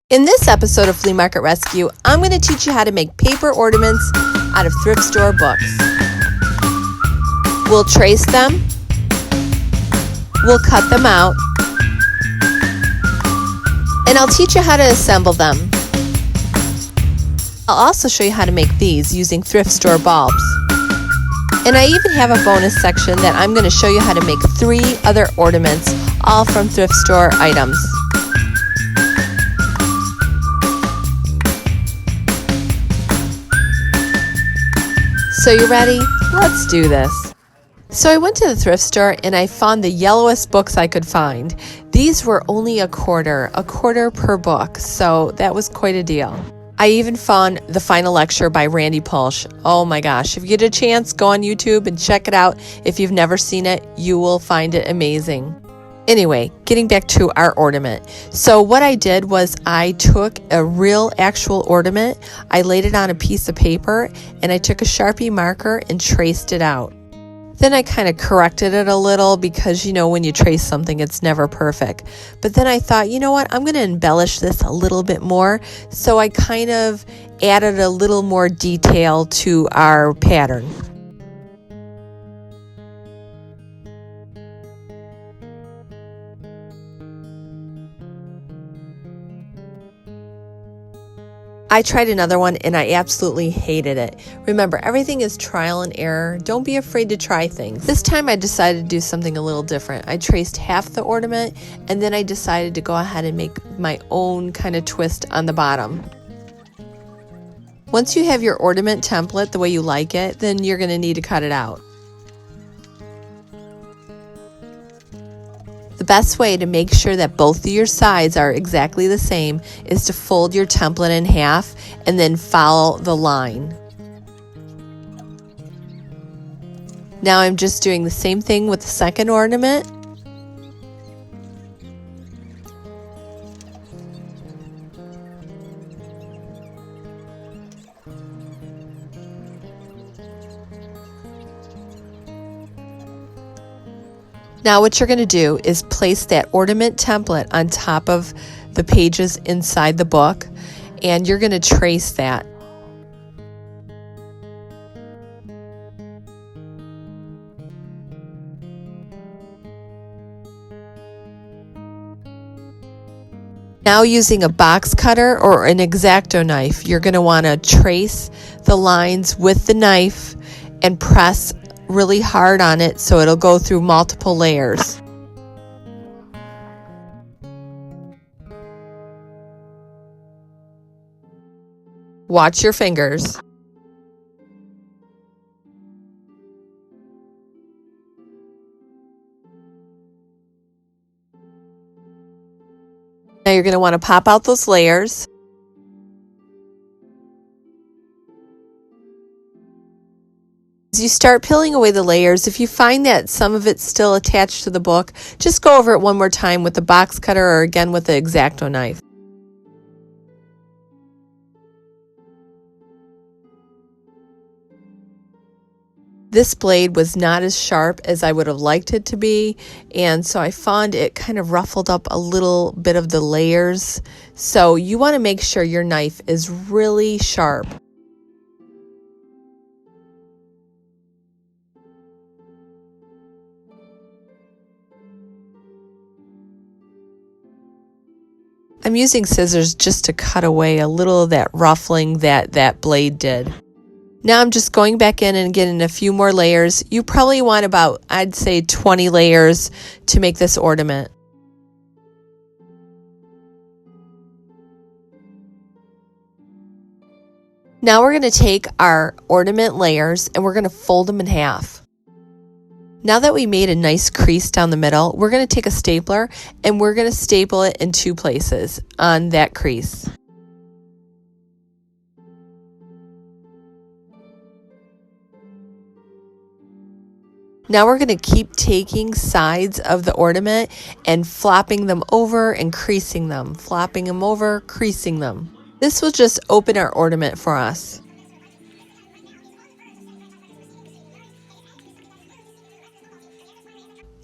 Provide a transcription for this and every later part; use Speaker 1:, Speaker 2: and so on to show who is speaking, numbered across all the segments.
Speaker 1: In this episode of Flea Market Rescue, I'm going to teach you how to make paper ornaments out of thrift store books. We'll trace them, we'll cut them out, and I'll teach you how to assemble them. I'll also show you how to make these using thrift store bulbs. And I even have a bonus section that I'm going to show you how to make 3 other ornaments, all from thrift store items. So you ready? Let's do this. So I went to the thrift store and I found the yellowest books I could find. These were only a quarter per book, so that was quite a deal. I even found The Final Lecture by Randy Pulsch. Oh my gosh, if you get a chance, go on YouTube and check it out. If you've never seen it, you will find it amazing. Anyway, getting back to our ornament. So what I did was I took a real actual ornament, I laid it on a piece of paper, and I took a Sharpie marker and traced it out. Then I kind of corrected it a little because, you know, when you trace something, it's never perfect. But then I thought, you know what, I'm going to embellish this a little bit more. So I kind of added a little more detail to our pattern. I tried another one and I absolutely hated it. Remember, everything is trial and error. Don't be afraid to try things. This time I decided to do something a little different. I traced half the ornament and then I decided to go ahead and make my own kind of twist on the bottom. Once you have your ornament template the way you like it, then you're going to need to cut it out. The best way to make sure that both of your sides are exactly the same is to fold your template in half and then follow the line. Now I'm just doing the same thing with the second ornament. Now what you're going to do is place that ornament template on top of the pages inside the book, and you're going to trace that. Now using a box cutter or an X-Acto knife, you're going to want to trace the lines with the knife and press really hard on it so it'll go through multiple layers. Watch your fingers. Now you're going to want to pop out those layers. As you start peeling away the layers, if you find that some of it's still attached to the book, just go over it one more time with the box cutter or again with the X-Acto knife. This blade was not as sharp as I would have liked it to be, and so I found it kind of ruffled up a little bit of the layers. So you want to make sure your knife is really sharp. I'm using scissors just to cut away a little of that ruffling that blade did. Now I'm just going back in and getting a few more layers. You probably want about, I'd say, 20 layers to make this ornament. Now we're going to take our ornament layers and we're going to fold them in half. Now that we made a nice crease down the middle, we're going to take a stapler and we're going to staple it in 2 places on that crease. Now we're going to keep taking sides of the ornament and flopping them over and creasing them, flopping them over, creasing them. This will just open our ornament for us.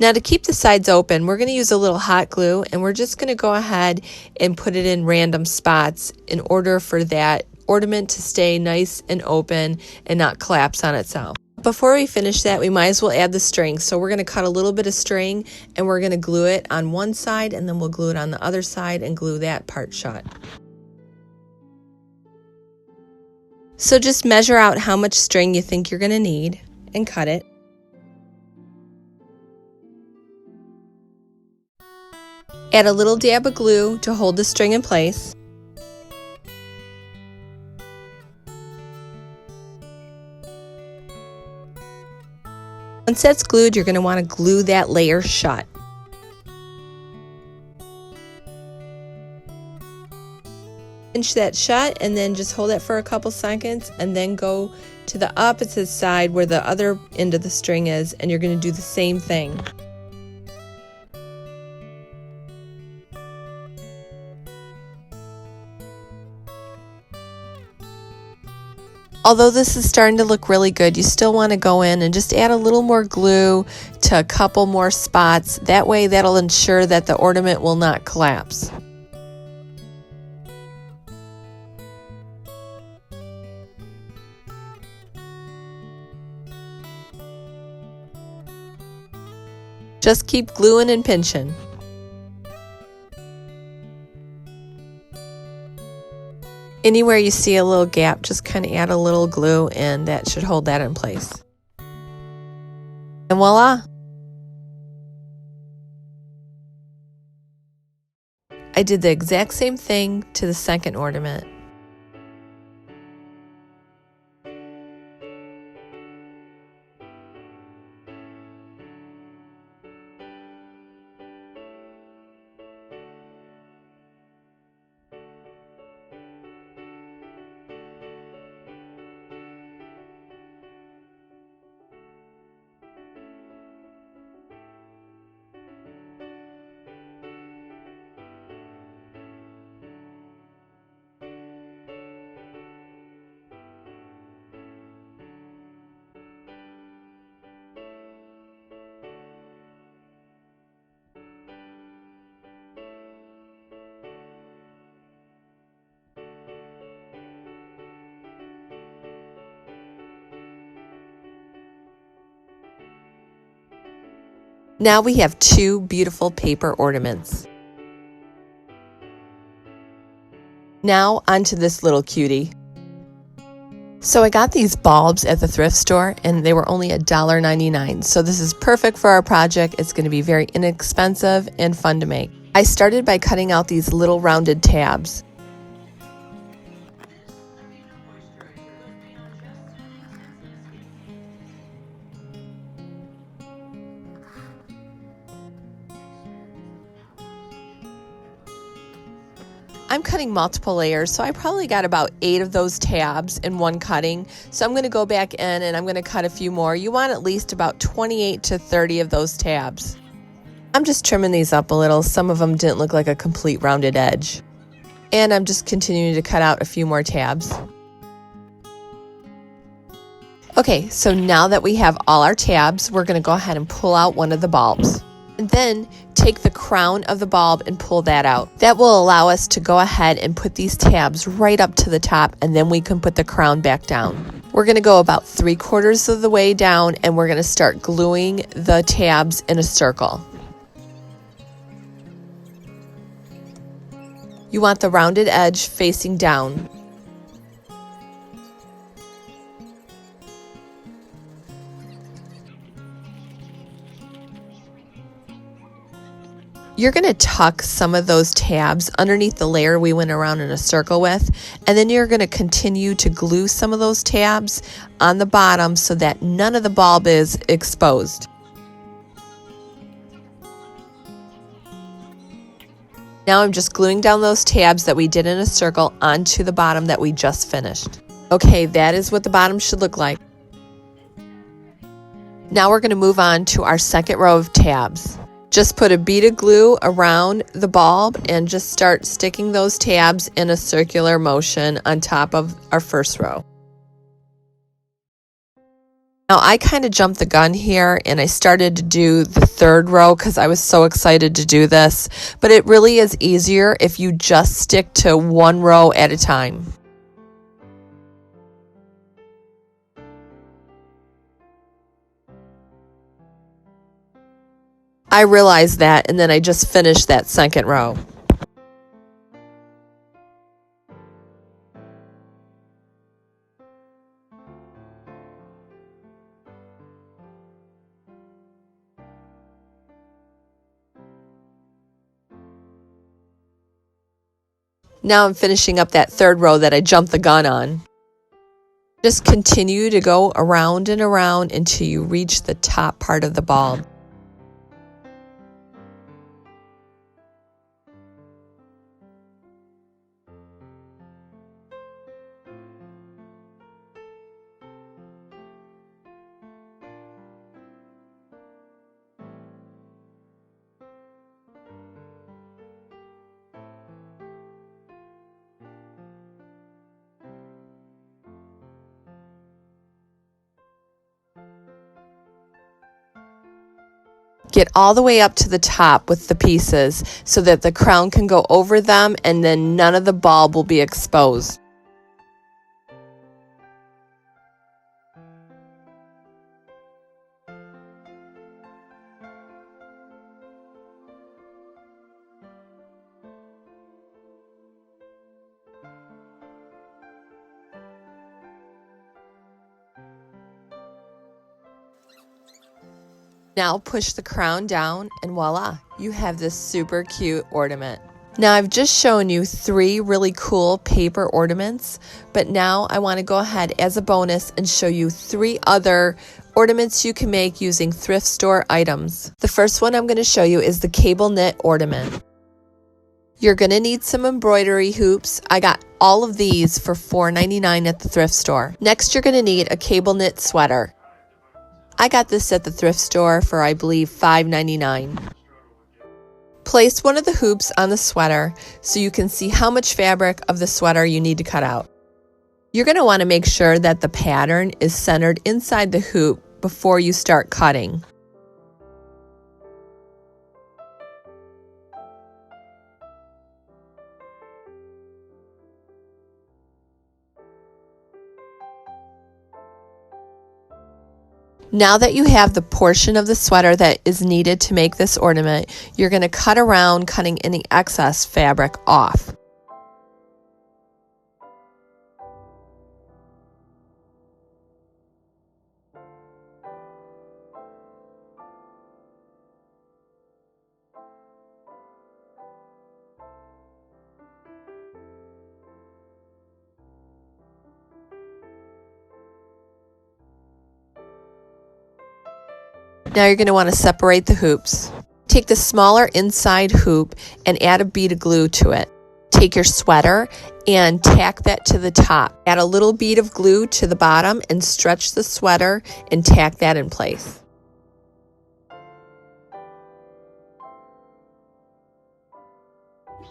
Speaker 1: Now to keep the sides open, we're going to use a little hot glue, and we're just going to go ahead and put it in random spots in order for that ornament to stay nice and open and not collapse on itself. Before we finish that, we might as well add the string. So we're going to cut a little bit of string, and we're going to glue it on one side, and then we'll glue it on the other side and glue that part shut. So just measure out how much string you think you're going to need and cut it. Add a little dab of glue to hold the string in place. Once that's glued, you're going to want to glue that layer shut. Pinch that shut and then just hold it for a couple seconds, and then go to the opposite side where the other end of the string is, and you're going to do the same thing. Although this is starting to look really good, you still want to go in and just add a little more glue to a couple more spots. That way that'll ensure that the ornament will not collapse. Just keep gluing and pinching. Anywhere you see a little gap, just kind of add a little glue, and that should hold that in place. And voila! I did the exact same thing to the second ornament. Now we have two beautiful paper ornaments. Now onto this little cutie. So I got these bulbs at the thrift store, and they were only $1.99. So this is perfect for our project. It's going to be very inexpensive and fun to make. I started by cutting out these little rounded tabs. I'm cutting multiple layers, so I probably got about 8 of those tabs in one cutting. So I'm going to go back in and I'm going to cut a few more. You want at least about 28 to 30 of those tabs. I'm just trimming these up a little. Some of them didn't look like a complete rounded edge. And I'm just continuing to cut out a few more tabs. Okay, so now that we have all our tabs, we're going to go ahead and pull out one of the bulbs. And then take the crown of the bulb and pull that out. That will allow us to go ahead and put these tabs right up to the top, and then we can put the crown back down. We're going to go about 3/4 of the way down, and we're going to start gluing the tabs in a circle. You want the rounded edge facing down. You're going to tuck some of those tabs underneath the layer we went around in a circle with, and then you're going to continue to glue some of those tabs on the bottom so that none of the bulb is exposed. Now I'm just gluing down those tabs that we did in a circle onto the bottom that we just finished. Okay, that is what the bottom should look like. Now we're going to move on to our second row of tabs. Just put a bead of glue around the bulb and just start sticking those tabs in a circular motion on top of our first row. Now I kind of jumped the gun here and I started to do the third row because I was so excited to do this, but it really is easier if you just stick to one row at a time. I realized that, and then I just finished that second row. Now I'm finishing up that third row that I jumped the gun on. Just continue to go around and around until you reach the top part of the ball. Get all the way up to the top with the pieces so that the crown can go over them and then none of the bulb will be exposed. Now push the crown down and voila, you have this super cute ornament. Now I've just shown you 3 really cool paper ornaments, but now I want to go ahead as a bonus and show you 3 other ornaments you can make using thrift store items. The first one I'm going to show you is the cable knit ornament. You're going to need some embroidery hoops. I got all of these for $4.99 at the thrift store. Next, you're going to need a cable knit sweater. I got this at the thrift store for, I believe, $5.99. Place one of the hoops on the sweater so you can see how much fabric of the sweater you need to cut out. You're going to want to make sure that the pattern is centered inside the hoop before you start cutting. Now that you have the portion of the sweater that is needed to make this ornament, you're going to cut around, cutting any excess fabric off. Now you're going to want to separate the hoops. Take the smaller inside hoop and add a bead of glue to it. Take your sweater and tack that to the top. Add a little bead of glue to the bottom and stretch the sweater and tack that in place.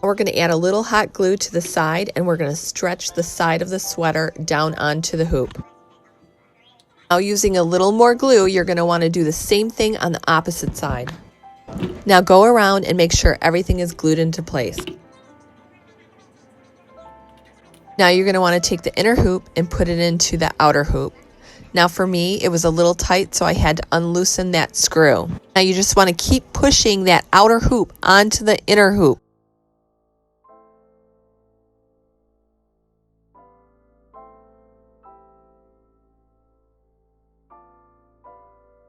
Speaker 1: We're going to add a little hot glue to the side and we're going to stretch the side of the sweater down onto the hoop. Now using a little more glue, you're going to want to do the same thing on the opposite side. Now go around and make sure everything is glued into place. Now you're going to want to take the inner hoop and put it into the outer hoop. Now for me, it was a little tight, so I had to unloosen that screw. Now you just want to keep pushing that outer hoop onto the inner hoop.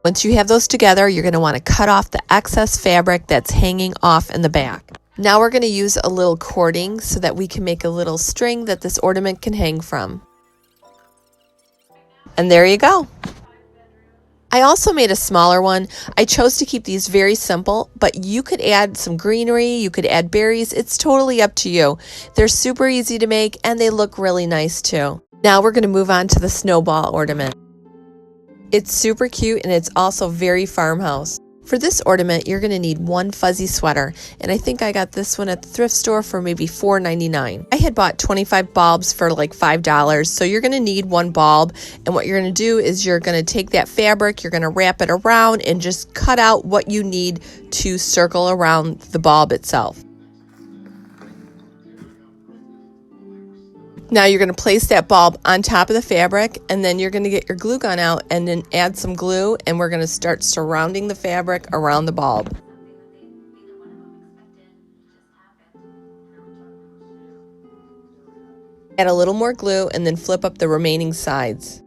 Speaker 1: Once you have those together, you're going to want to cut off the excess fabric that's hanging off in the back. Now we're going to use a little cording so that we can make a little string that this ornament can hang from. And there you go. I also made a smaller one. I chose to keep these very simple, but you could add some greenery, you could add berries. It's totally up to you. They're super easy to make and they look really nice too. Now we're going to move on to the snowball ornament. It's super cute and it's also very farmhouse. For this ornament, you're going to need one fuzzy sweater, and I think I got this one at the thrift store for maybe $4.99. I had bought 25 bulbs for like $5, so you're going to need one bulb, and what you're going to do is you're going to take that fabric, you're going to wrap it around, and just cut out what you need to circle around the bulb itself. Now you're going to place that bulb on top of the fabric, and then you're going to get your glue gun out and then add some glue, and we're going to start surrounding the fabric around the bulb. Add a little more glue and then flip up the remaining sides.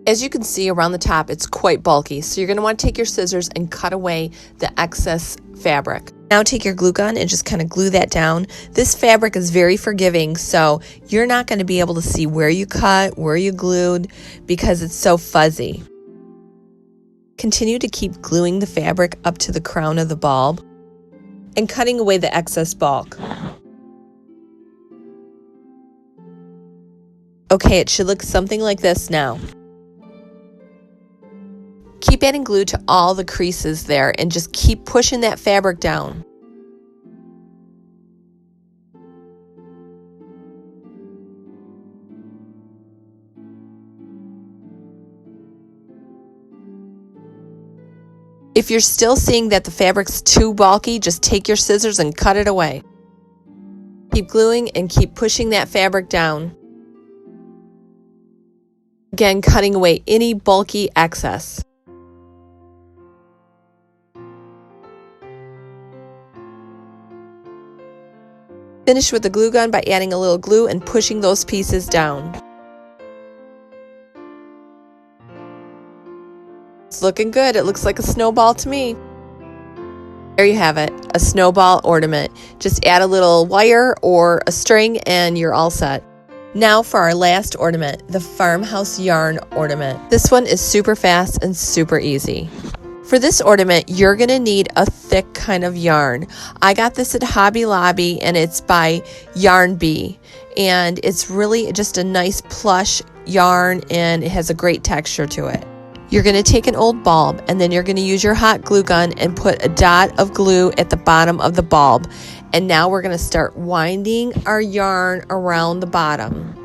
Speaker 1: As you can see around the top, it's quite bulky, so you're going to want to take your scissors and cut away the excess fabric. Now take your glue gun and just kind of glue that down. This fabric is very forgiving, so you're not going to be able to see where you cut, where you glued, because it's so fuzzy. Continue to keep gluing the fabric up to the crown of the bulb and cutting away the excess bulk. Okay, it should look something like this now. Keep adding glue to all the creases there and just keep pushing that fabric down. If you're still seeing that the fabric's too bulky, just take your scissors and cut it away. Keep gluing and keep pushing that fabric down. Again, cutting away any bulky excess. Finish with the glue gun by adding a little glue and pushing those pieces down. It's looking good. It looks like a snowball to me. There you have it, a snowball ornament. Just add a little wire or a string and you're all set. Now for our last ornament, the farmhouse yarn ornament. This one is super fast and super easy. For this ornament, you're going to need a thick kind of yarn. I got this at Hobby Lobby and it's by Yarn Bee. And it's really just a nice plush yarn and it has a great texture to it. You're going to take an old bulb and then you're going to use your hot glue gun and put a dot of glue at the bottom of the bulb. And now we're going to start winding our yarn around the bottom.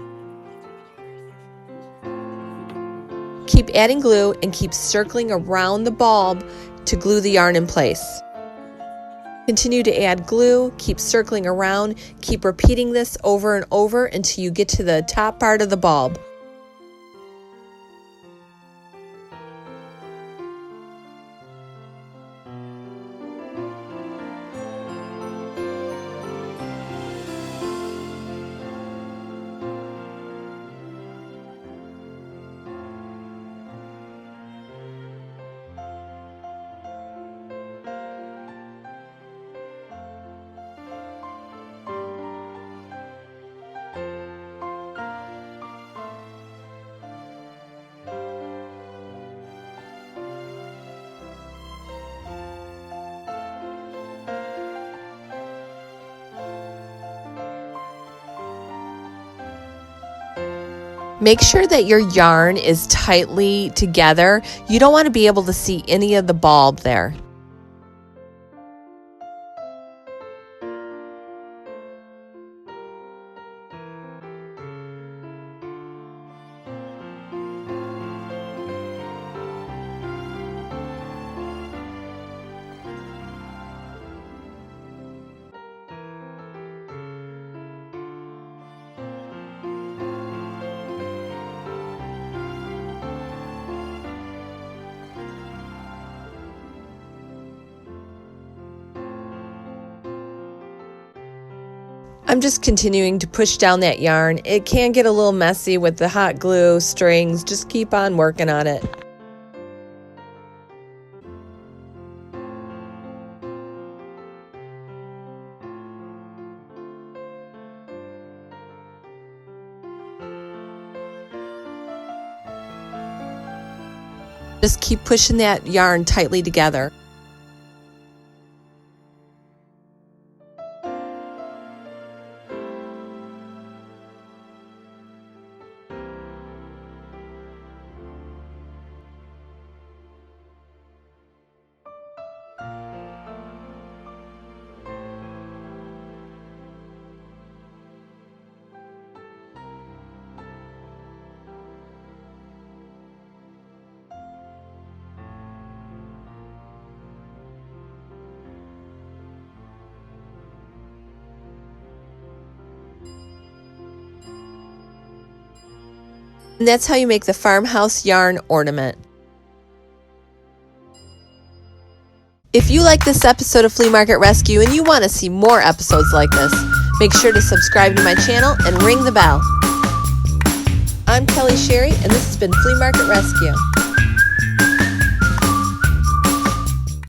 Speaker 1: Keep adding glue and keep circling around the bulb to glue the yarn in place. Continue to add glue, keep circling around, keep repeating this over and over until you get to the top part of the bulb. Make sure that your yarn is tightly together. You don't want to be able to see any of the bulb there. I'm just continuing to push down that yarn. It can get a little messy with the hot glue strings. Just keep on working on it. Just keep pushing that yarn tightly together. And that's how you make the farmhouse yarn ornament. If you like this episode of Flea Market Rescue and you want to see more episodes like this, make sure to subscribe to my channel and ring the bell. I'm Kelly Sherry, and this has been Flea Market Rescue.